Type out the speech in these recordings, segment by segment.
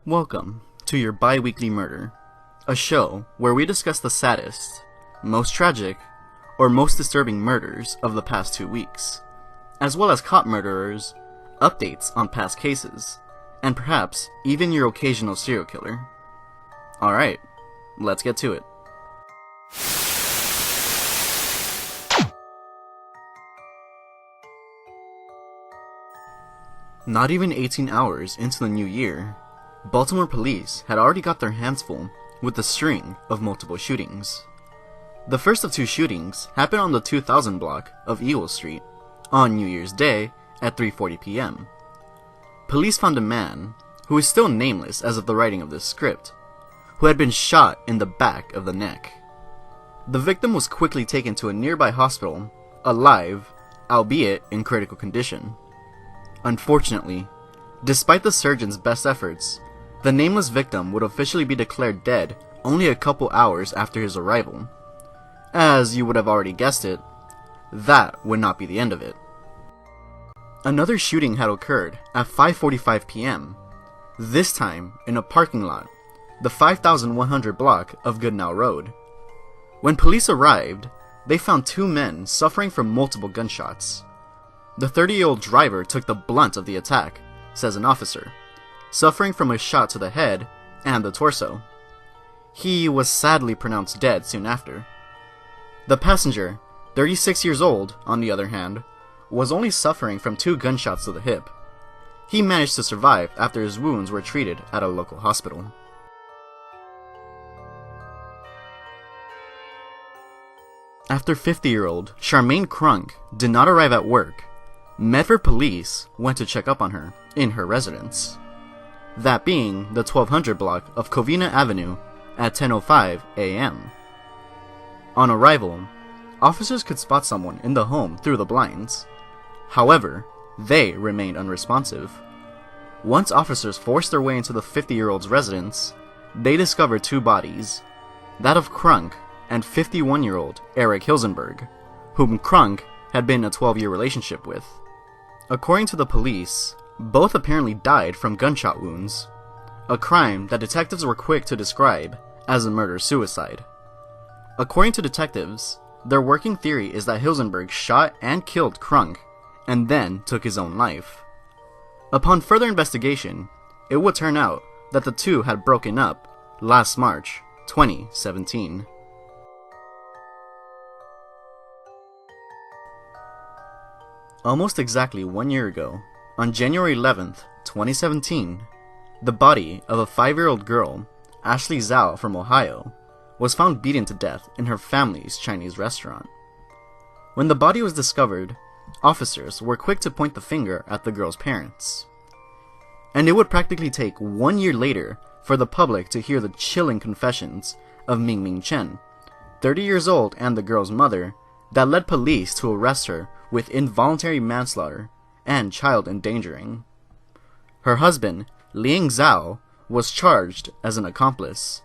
Welcome to your bi-weekly murder, a show where we discuss the saddest, most tragic, or most disturbing murders of the past 2 weeks, as well as caught murderers, updates on past cases, and perhaps even your occasional serial killer. Alright, let's get to it. Not even 18 hours into the new year, Baltimore police had already got their hands full with a string of multiple shootings. The first of 2 shootings happened on the 2000 block of Eagle Street on New Year's Day at 3:40 p.m. Police found a man, who is still nameless as of the writing of this script, who had been shot in the back of the neck. The victim was quickly taken to a nearby hospital, alive, albeit in critical condition. Unfortunately, despite the surgeon's best efforts, the nameless victim would officially be declared dead only a couple hours after his arrival. As you would have already guessed it, that would not be the end of it. Another shooting had occurred at 5:45 p.m., this time in a parking lot, the 5100 block of Goodnow Road. When police arrived, they found 2 men suffering from multiple gunshots. The 30-year-old driver took the blunt of the attack, says an officer, suffering from a shot to the head and the torso. He was sadly pronounced dead soon after. The passenger, 36 years old, on the other hand, was only suffering from 2 gunshots to the hip. He managed to survive after his wounds were treated at a local hospital. After 50-year-old Charmaine Crunk did not arrive at work, Medford police went to check up on her in her residence, that being the 1200 block of Covina Avenue at 10:05 a.m. On arrival, officers could spot someone in the home through the blinds. However, they remained unresponsive. Once officers forced their way into the 50-year-old's residence, they discovered 2 bodies, that of Crunk and 51-year-old Eric Hilsenberg, whom Crunk had been in a 12-year relationship with. According to the police, both apparently died from gunshot wounds, a crime that detectives were quick to describe as a murder-suicide. According to detectives, their working theory is that Hilsenberg shot and killed Crunk, and then took his own life. Upon further investigation, it would turn out that the 2 had broken up last March 2017. Almost exactly 1 year ago, on January 11th, 2017, the body of a 5-year-old girl, Ashley Zhao from Ohio, was found beaten to death in her family's Chinese restaurant. When the body was discovered, officers were quick to point the finger at the girl's parents. And it would practically take 1 year later for the public to hear the chilling confessions of Ming Ming Chen, 30 years old and the girl's mother, that led police to arrest her with involuntary manslaughter and child endangering. Her husband, Liang Zhao, was charged as an accomplice,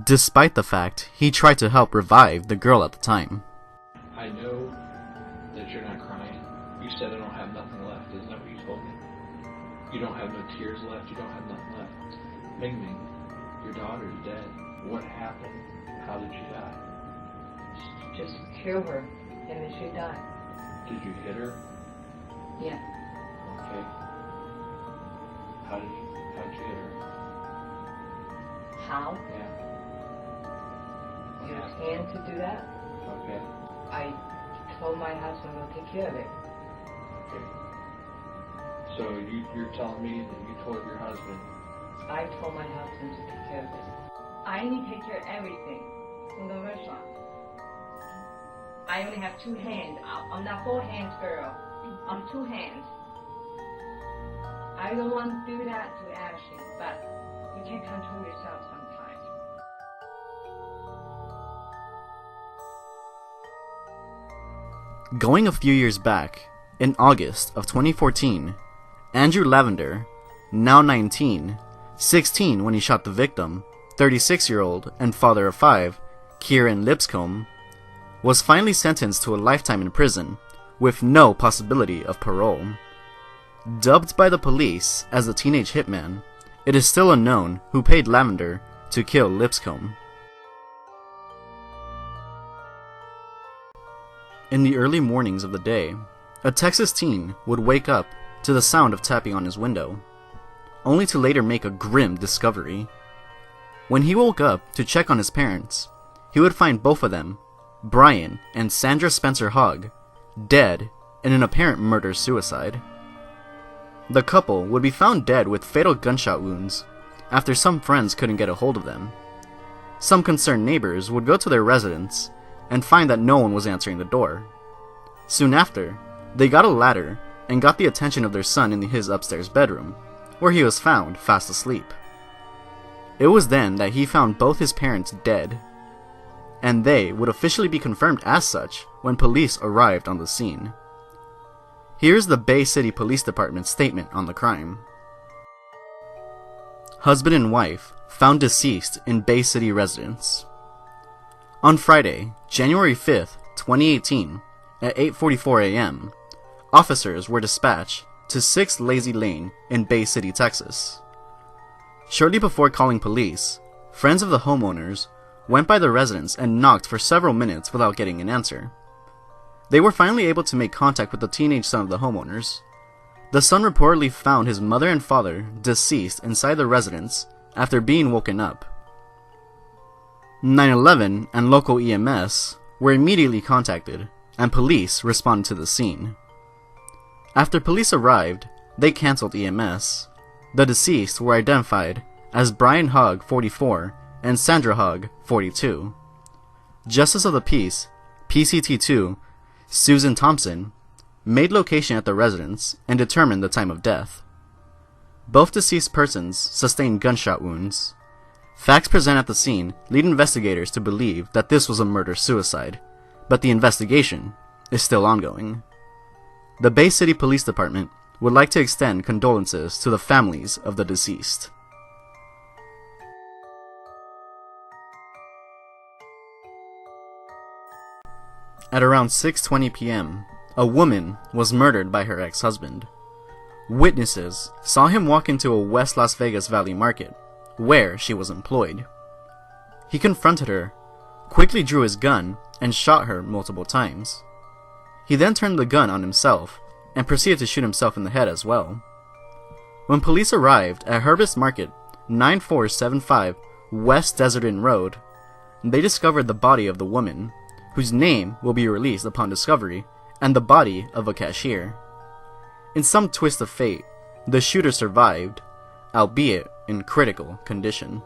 despite the fact he tried to help revive the girl at the time. I know that you're not crying. You said I don't have nothing left. Isn't that what you told me? You don't have no tears left. You don't have nothing left. Ming Ming, your daughter's dead. What happened? How did she die? Just kill her, and then she died. Did you hit her? Yeah. Okay. How'd you hit her? How? Yeah. What Use happened? hand to do that? Okay. I told my husband to take care of it. Okay. So you're telling me that you told your husband? I told my husband to take care of it. I need to take care of everything from the restaurant. I only have 2 hands. I'm not 4 hands, girl. I'm 2 hands. I don't want to do that to Ashley, but you can't control yourself sometimes. Going a few years back, in August of 2014, Andrew Lavender, now 19, 16 when he shot the victim, 36-year-old and father of 5, Kieran Lipscomb, was finally sentenced to a lifetime in prison, with no possibility of parole. Dubbed by the police as the teenage hitman, it is still unknown who paid Lavender to kill Lipscomb. In the early mornings of the day, a Texas teen would wake up to the sound of tapping on his window, only to later make a grim discovery. When he woke up to check on his parents, he would find both of them, Brian and Sandra Spencer Hogg, dead in an apparent murder-suicide. The couple would be found dead with fatal gunshot wounds after some friends couldn't get a hold of them. Some concerned neighbors would go to their residence and find that no one was answering the door. Soon after, they got a ladder and got the attention of their son in his upstairs bedroom, where he was found fast asleep. It was then that he found both his parents dead, and they would officially be confirmed as such when police arrived on the scene. Here's the Bay City Police Department's statement on the crime. Husband and wife found deceased in Bay City residence. On Friday, January 5th, 2018, at 8:44 a.m., officers were dispatched to 6 Lazy Lane in Bay City, Texas. Shortly before calling police, friends of the homeowners went by the residence and knocked for several minutes without getting an answer. They were finally able to make contact with the teenage son of the homeowners. The son reportedly found his mother and father deceased inside the residence after being woken up. 911 and local EMS were immediately contacted, and police responded to the scene. After police arrived, they canceled EMS. The deceased were identified as Brian Hogg, 44, and Sandra Hogg, 42. Justice of the Peace, PCT2, Susan Thompson, made location at the residence and determined the time of death. Both deceased persons sustained gunshot wounds. Facts presented at the scene lead investigators to believe that this was a murder-suicide, but the investigation is still ongoing. The Bay City Police Department would like to extend condolences to the families of the deceased. At around 6:20 p.m., a woman was murdered by her ex-husband. Witnesses saw him walk into a West Las Vegas Valley market, where she was employed. He confronted her, quickly drew his gun, and shot her multiple times. He then turned the gun on himself and proceeded to shoot himself in the head as well. When police arrived at Herbis Market, 9475 West Desert Inn Road, they discovered the body of the woman, whose name will be released upon discovery, and the body of a cashier. In some twist of fate, the shooter survived, albeit in critical condition.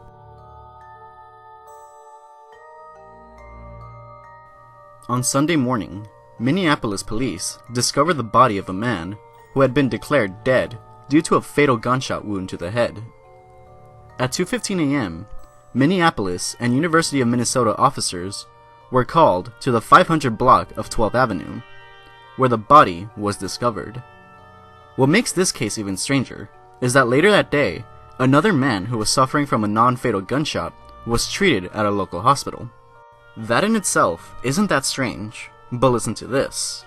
On Sunday morning, Minneapolis police discovered the body of a man who had been declared dead due to a fatal gunshot wound to the head. At 2:15 a.m., Minneapolis and University of Minnesota officers were called to the 500 block of 12th Avenue, where the body was discovered. What makes this case even stranger is that later that day, another man who was suffering from a non-fatal gunshot was treated at a local hospital. That in itself isn't that strange, but listen to this.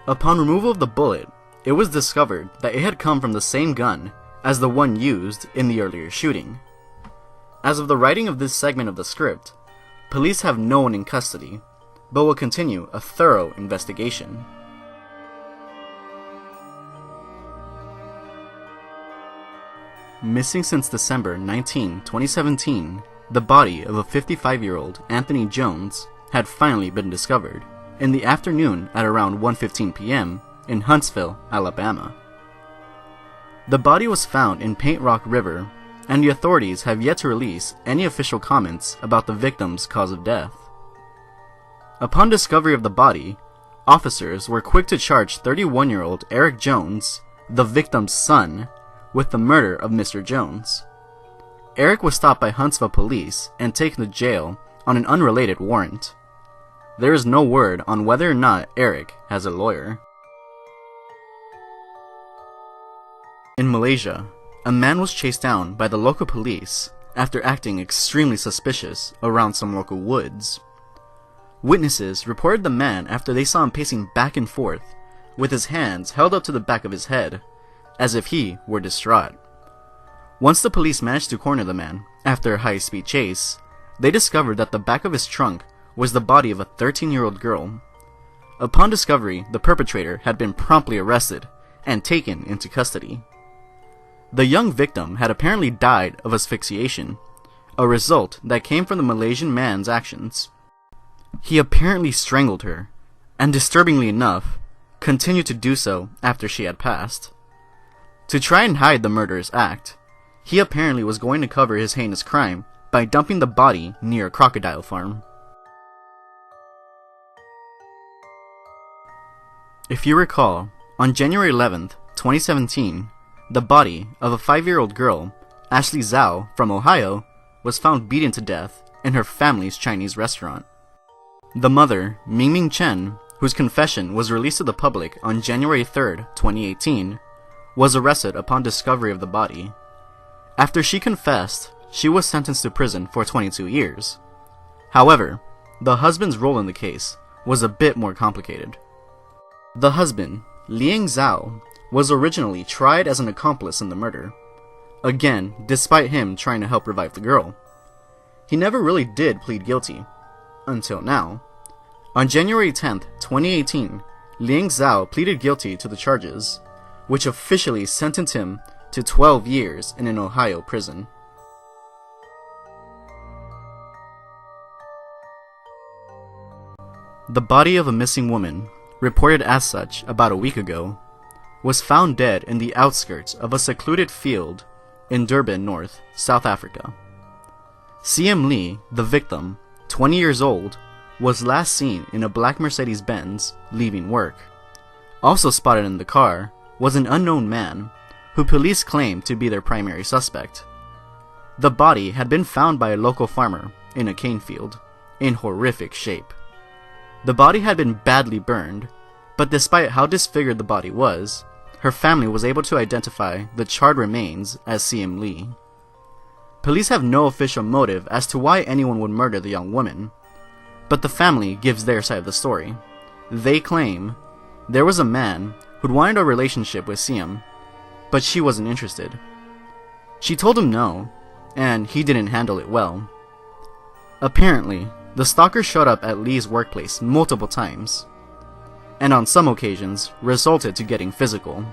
Upon removal of the bullet, it was discovered that it had come from the same gun as the one used in the earlier shooting. As of the writing of this segment of the script, police have no one in custody, but will continue a thorough investigation. Missing since December 19, 2017, the body of a 55-year-old Anthony Jones had finally been discovered in the afternoon at around 1:15 p.m. in Huntsville, Alabama. The body was found in Paint Rock River, and the authorities have yet to release any official comments about the victim's cause of death. Upon discovery of the body, officers were quick to charge 31-year-old Eric Jones, the victim's son, with the murder of Mr. Jones. Eric was stopped by Huntsville police and taken to jail on an unrelated warrant. There is no word on whether or not Eric has a lawyer. In Malaysia, a man was chased down by the local police after acting extremely suspicious around some local woods. Witnesses reported the man after they saw him pacing back and forth with his hands held up to the back of his head, as if he were distraught. Once the police managed to corner the man, after a high-speed chase, they discovered that the back of his trunk was the body of a 13-year-old girl. Upon discovery, the perpetrator had been promptly arrested and taken into custody. The young victim had apparently died of asphyxiation, a result that came from the Malaysian man's actions. He apparently strangled her, and disturbingly enough, continued to do so after she had passed. To try and hide the murderous act, he apparently was going to cover his heinous crime by dumping the body near a crocodile farm. If you recall, on January 11th, 2017, the body of a 5-year-old girl, Ashley Zhao, from Ohio, was found beaten to death in her family's Chinese restaurant. The mother, Mingming Chen, whose confession was released to the public on January 3rd, 2018, was arrested upon discovery of the body. After she confessed, she was sentenced to prison for 22 years. However, the husband's role in the case was a bit more complicated. The husband, Liang Zhao, was originally tried as an accomplice in the murder, again despite him trying to help revive the girl. He never really did plead guilty, until now. On January 10th, 2018, Liang Zhao pleaded guilty to the charges, which officially sentenced him to 12 years in an Ohio prison. The body of a missing woman, reported as such about a week ago, was found dead in the outskirts of a secluded field in Durban North, South Africa. CM Lee, the victim, 20 years old, was last seen in a black Mercedes-Benz leaving work. Also spotted in the car was an unknown man, who police claimed to be their primary suspect. The body had been found by a local farmer in a cane field, in horrific shape. The body had been badly burned, but despite how disfigured the body was, her family was able to identify the charred remains as CM Lee. Police have no official motive as to why anyone would murder the young woman, but the family gives their side of the story. They claim there was a man who'd wanted a relationship with CM, but she wasn't interested. She told him no, and he didn't handle it well. Apparently, the stalker showed up at Lee's workplace multiple times, and on some occasions resulted to getting physical.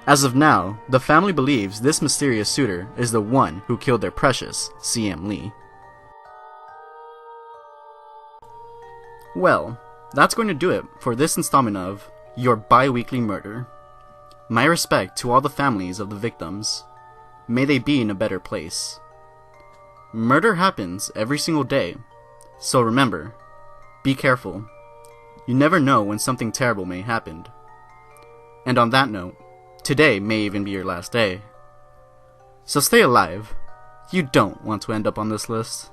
As of now, the family believes this mysterious suitor is the one who killed their precious CM Lee. Well, that's going to do it for this installment of Your Bi-Weekly Murder. My respect to all the families of the victims. May they be in a better place. Murder happens every single day, so remember, be careful. You never know when something terrible may happen. And on that note, today may even be your last day. So stay alive. You don't want to end up on this list.